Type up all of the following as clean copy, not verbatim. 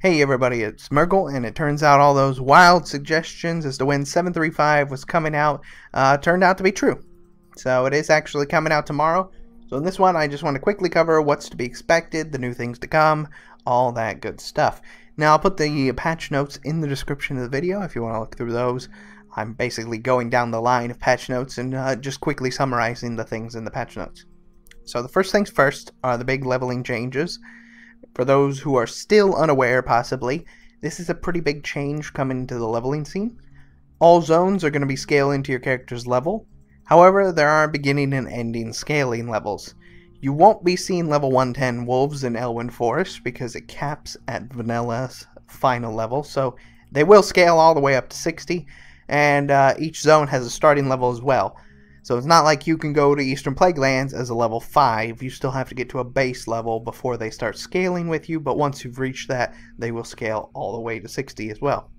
Hey everybody, it's Mergle, and it turns out all those wild suggestions as to when 735 was coming out turned out to be true. So it is actually coming out tomorrow. So in this one, I just want to quickly cover what's to be expected, the new things to come, all that good stuff. Now I'll put the patch notes in the description of the video if you want to look through those. I'm basically going down the line of patch notes and just quickly summarizing the things in the patch notes. So the first things first are the big leveling changes. For those who are still unaware, possibly, this is a pretty big change coming to the leveling scene. All zones are going to be scaling to your character's level. However, there are beginning and ending scaling levels. You won't be seeing level 110 wolves in Elwyn Forest because it caps at Vanilla's final level, so they will scale all the way up to 60, and each zone has a starting level as well. So it's not like you can go to Eastern Plaguelands as a level 5. You still have to get to a base level before they start scaling with you, but once you've reached that, they will scale all the way to 60 as well.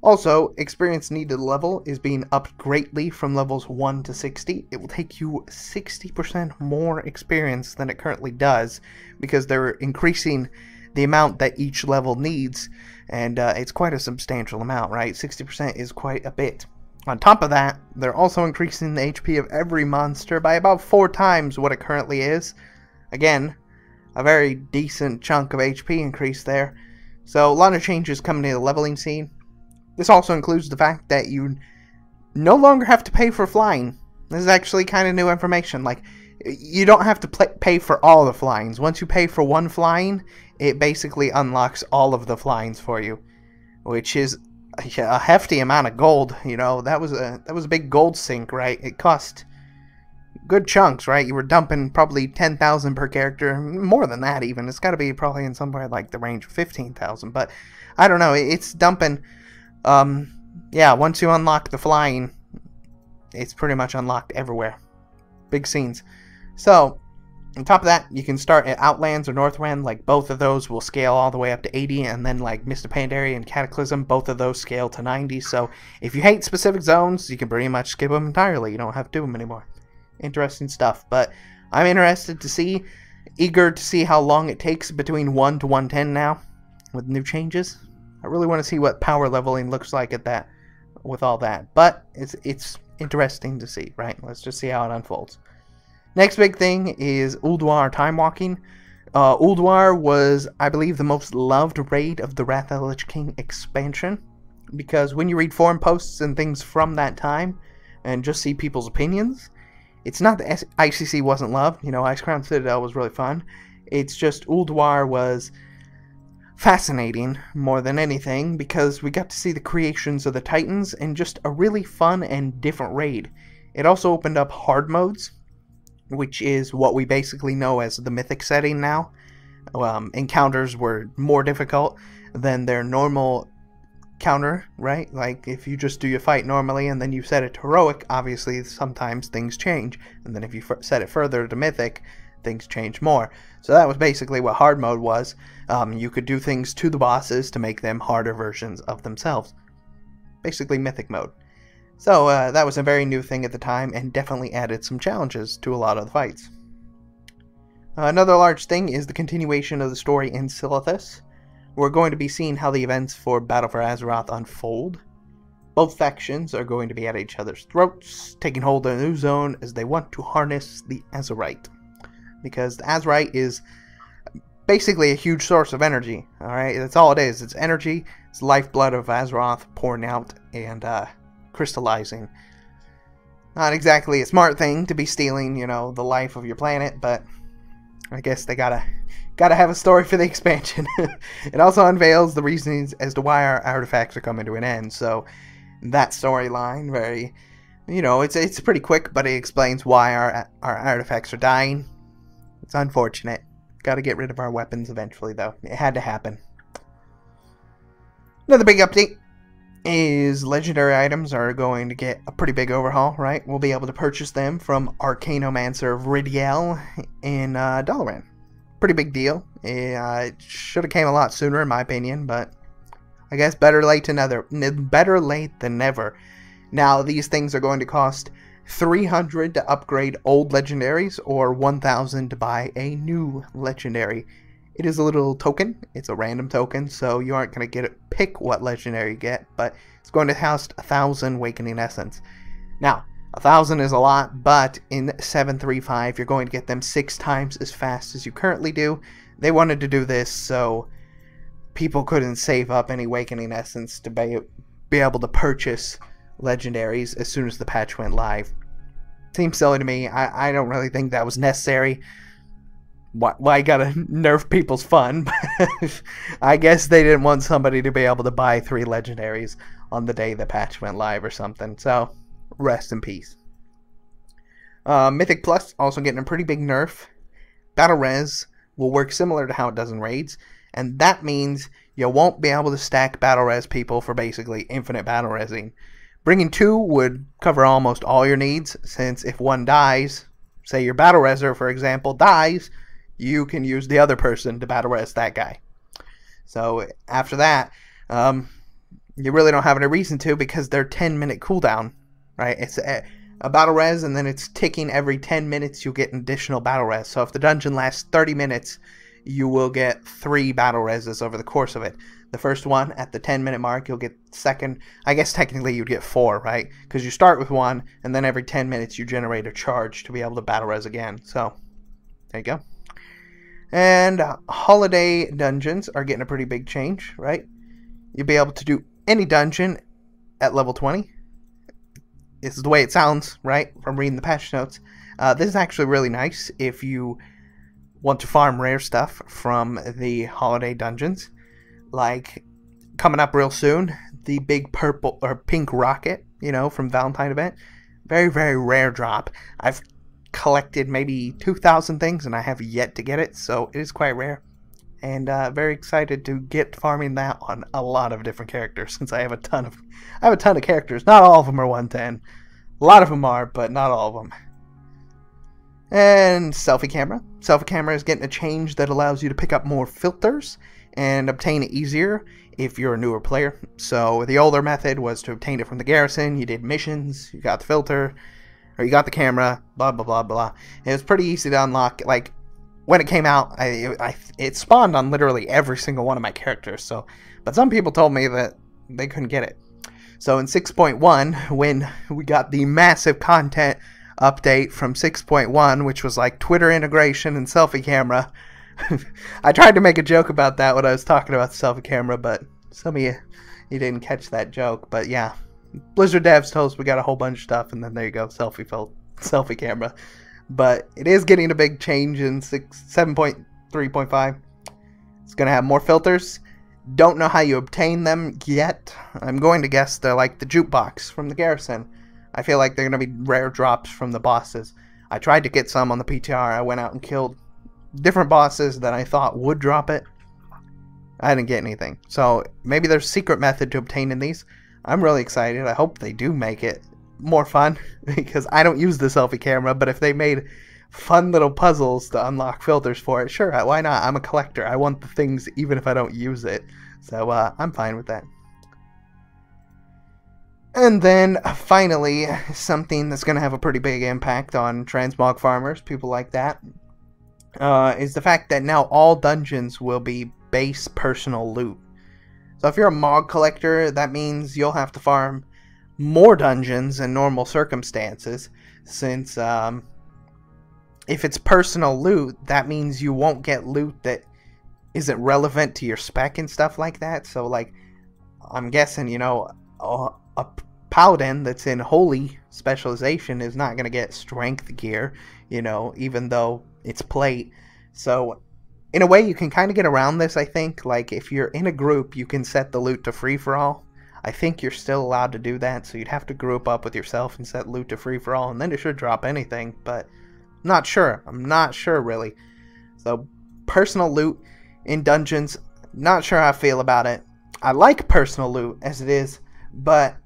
Also, experience needed level is being upped greatly from levels 1 to 60. It will take you 60% more experience than it currently does because they're increasing the amount that each level needs, and it's quite a substantial amount, right? 60% is quite a bit. On top of that, they're also increasing the HP of every monster by about 4 times what it currently is. Again, a very decent chunk of HP increase there. So a lot of changes coming to the leveling scene. This also includes the fact that you no longer have to pay for flying. This is actually kind of new information. Like, you don't have to pay for all the flyings. Once you pay for one flying, it basically unlocks all of the flyings for you, which is a hefty amount of gold. You know, that was a big gold sink, right? It cost good chunks, right? You were dumping probably 10,000 per character, more than that even. It's got to be probably in somewhere like the range of 15,000, but I don't know. It's dumping. Yeah, once you unlock the flying, it's pretty much unlocked everywhere. Big scenes. So on top of that, you can start at Outlands or Northrend. Like, both of those will scale all the way up to 80, and then like Mist of Pandaria and Cataclysm, both of those scale to 90. So if you hate specific zones, you can pretty much skip them entirely. You don't have to do them anymore. Interesting stuff. But I'm interested to see, eager to see how long it takes between 1 to 110 now with new changes. I really want to see what power leveling looks like at that, with all that. But it's interesting to see, right? Let's just see how it unfolds. Next big thing is Ulduar Time Walking. Ulduar was, I believe, the most loved raid of the Wrath of the Lich King expansion, because when you read forum posts and things from that time and just see people's opinions, it's not that ICC wasn't loved. You know, Icecrown Citadel was really fun. It's just Ulduar was fascinating more than anything because we got to see the creations of the Titans in just a really fun and different raid. It also opened up hard modes, which is what we basically know as the Mythic setting now. Encounters were more difficult than their normal counter, right? Like, if you just do your fight normally and then you set it to Heroic, obviously sometimes things change. And then if you set it further to Mythic, things change more. So that was basically what hard mode was. You could do things to the bosses to make them harder versions of themselves. Basically Mythic mode. So that was a very new thing at the time, and definitely added some challenges to a lot of the fights. Another large thing is the continuation of the story in Silithus. We're going to be seeing how the events for Battle for Azeroth unfold. Both factions are going to be at each other's throats, taking hold of a new zone as they want to harness the Azerite. Because the Azerite is basically a huge source of energy, alright? That's all it is. It's energy, it's the lifeblood of Azeroth pouring out and crystallizing. Not exactly a smart thing to be stealing, you know, the life of your planet, but I guess they gotta have a story for the expansion. It also unveils the reasons as to why our artifacts are coming to an end. So that storyline, very, you know, it's pretty quick, but it explains why our artifacts are dying. It's unfortunate. Gotta get rid of our weapons eventually, though. It had to happen. Another big update is legendary items are going to get a pretty big overhaul, right? We'll be able to purchase them from Arcanomancer Vridiel in Dalaran. Pretty big deal. It should have came a lot sooner, in my opinion, but I guess better late than never. Now, these things are going to cost 300 to upgrade old legendaries, or 1,000 to buy a new legendary. It is a little token. It's a random token, so you aren't going to pick what legendary you get, but it's going to house 1,000 Awakening Essence. Now, 1,000 is a lot, but in 7.3.5, you're going to get them 6 times as fast as you currently do. They wanted to do this so people couldn't save up any Awakening Essence to be able to purchase legendaries as soon as the patch went live. Seems silly to me. I don't really think that was necessary. Why gotta nerf people's fun? I guess they didn't want somebody to be able to buy 3 legendaries on the day the patch went live or something. So, rest in peace. Mythic Plus also getting a pretty big nerf. Battle Res will work similar to how it does in raids, and that means you won't be able to stack Battle Res people for basically infinite Battle Resing. Bringing 2 would cover almost all your needs, since if one dies, say your Battle Reser, for example, dies, you can use the other person to Battle Res that guy. So after that, you really don't have any reason to, because they're 10-minute cooldown, right? It's a Battle Res, and then it's ticking every 10 minutes you'll get an additional Battle Res. So if the dungeon lasts 30 minutes, you will get 3 Battle Reses over the course of it. The first one at the 10-minute mark, you'll get second. I guess technically you'd get 4, right? Because you start with 1, and then every 10 minutes you generate a charge to be able to Battle Res again. So, there you go. And holiday dungeons are getting a pretty big change, right? You'll be able to do any dungeon at level 20. This is the way it sounds, right? From reading the patch notes. This is actually really nice if you want to farm rare stuff from the holiday dungeons. Like, coming up real soon, the big purple or pink rocket, you know, from Valentine event. Very, very rare drop. I've collected maybe 2,000 things and I have yet to get it, so it is quite rare. And very excited to get farming that on a lot of different characters, since I have a ton of characters. Not all of them are 110. A lot of them are, but not all of them. And Selfie Camera. Selfie Camera is getting a change that allows you to pick up more filters and obtain it easier if you're a newer player. So the older method was to obtain it from the garrison. You did missions, you got the filter, or you got the camera, blah blah blah blah. It was pretty easy to unlock. Like, when it came out, it spawned on literally every single one of my characters. So, but some people told me that they couldn't get it. So in 6.1, when we got the massive content update from 6.1, which was like Twitter integration and Selfie Camera, I tried to make a joke about that when I was talking about the Selfie Camera, but some of you didn't catch that joke. But yeah, Blizzard devs told us we got a whole bunch of stuff, and then there you go, Selfie Camera. But it is getting a big change in 7.3.5. It's going to have more filters. Don't know how you obtain them yet. I'm going to guess they're like the jukebox from the garrison. I feel like they're going to be rare drops from the bosses. I tried to get some on the PTR. I went out and killed different bosses that I thought would drop it. I didn't get anything. So maybe there's a secret method to obtaining these. I'm really excited. I hope they do make it more fun, because I don't use the Selfie Camera, but if they made fun little puzzles to unlock filters for it, sure, why not? I'm a collector. I want the things even if I don't use it. So I'm fine with that. And then finally, something that's going to have a pretty big impact on transmog farmers, people like that, is the fact that now all dungeons will be base personal loot. So if you're a Mog collector, that means you'll have to farm more dungeons in normal circumstances, since if it's personal loot, that means you won't get loot that isn't relevant to your spec and stuff like that. So like, I'm guessing, you know, a paladin that's in holy specialization is not going to get strength gear, you know, even though it's plate. So in a way, you can kind of get around this, I think. Like, if you're in a group, you can set the loot to free-for-all. I think you're still allowed to do that, so you'd have to group up with yourself and set loot to free-for-all, and then it should drop anything, but I'm not sure. I'm not sure, really. So, personal loot in dungeons, not sure how I feel about it. I like personal loot as it is, but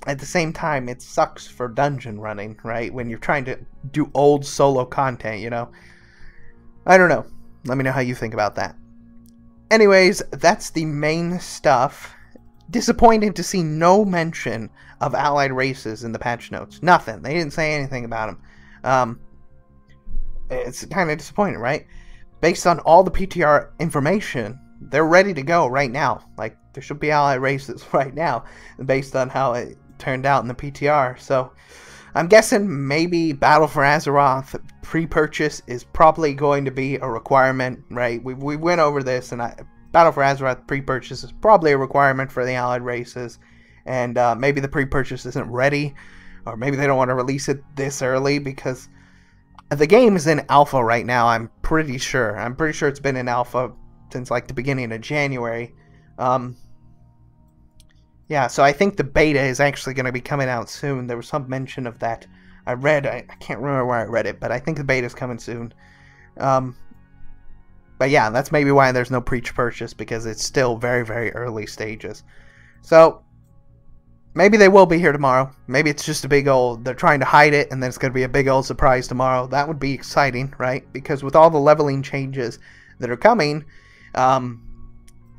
at the same time, it sucks for dungeon running, right? When you're trying to do old solo content, you know? I don't know. Let me know how you think about that. Anyways, that's the main stuff. Disappointing to see no mention of allied races in the patch notes. Nothing. They didn't say anything about them. It's kind of disappointing, right? based on all the PTR information, they're ready to go right now. Like, there should be allied races right now based on how it turned out in the PTR. So I'm guessing maybe Battle for Azeroth pre-purchase is probably going to be a requirement, right? We went over this, and Battle for Azeroth pre-purchase is probably a requirement for the allied races, and maybe the pre-purchase isn't ready, or maybe they don't want to release it this early because the game is in alpha right now. I'm pretty sure it's been in alpha since like the beginning of January. Yeah, so I think the beta is actually going to be coming out soon. There was some mention of that. I can't remember where I read it, but I think the beta is coming soon. But yeah, that's maybe why there's no pre-purchase, because it's still very, very early stages. So maybe they will be here tomorrow. Maybe it's just a big old, they're trying to hide it, and then it's going to be a big old surprise tomorrow. That would be exciting, right? Because with all the leveling changes that are coming,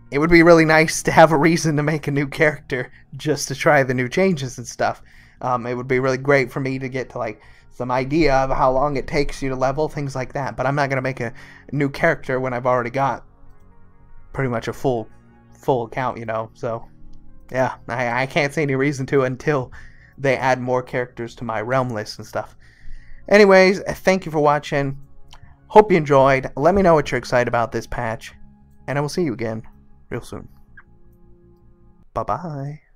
it would be really nice to have a reason to make a new character just to try the new changes and stuff. It would be really great for me to get to like some idea of how long it takes you to level, things like that. But I'm not going to make a new character when I've already got pretty much a full account, you know. So yeah, I can't see any reason to until they add more characters to my realm list and stuff. Anyways, thank you for watching. Hope you enjoyed. Let me know what you're excited about this patch, and I will see you again real soon. Bye-bye.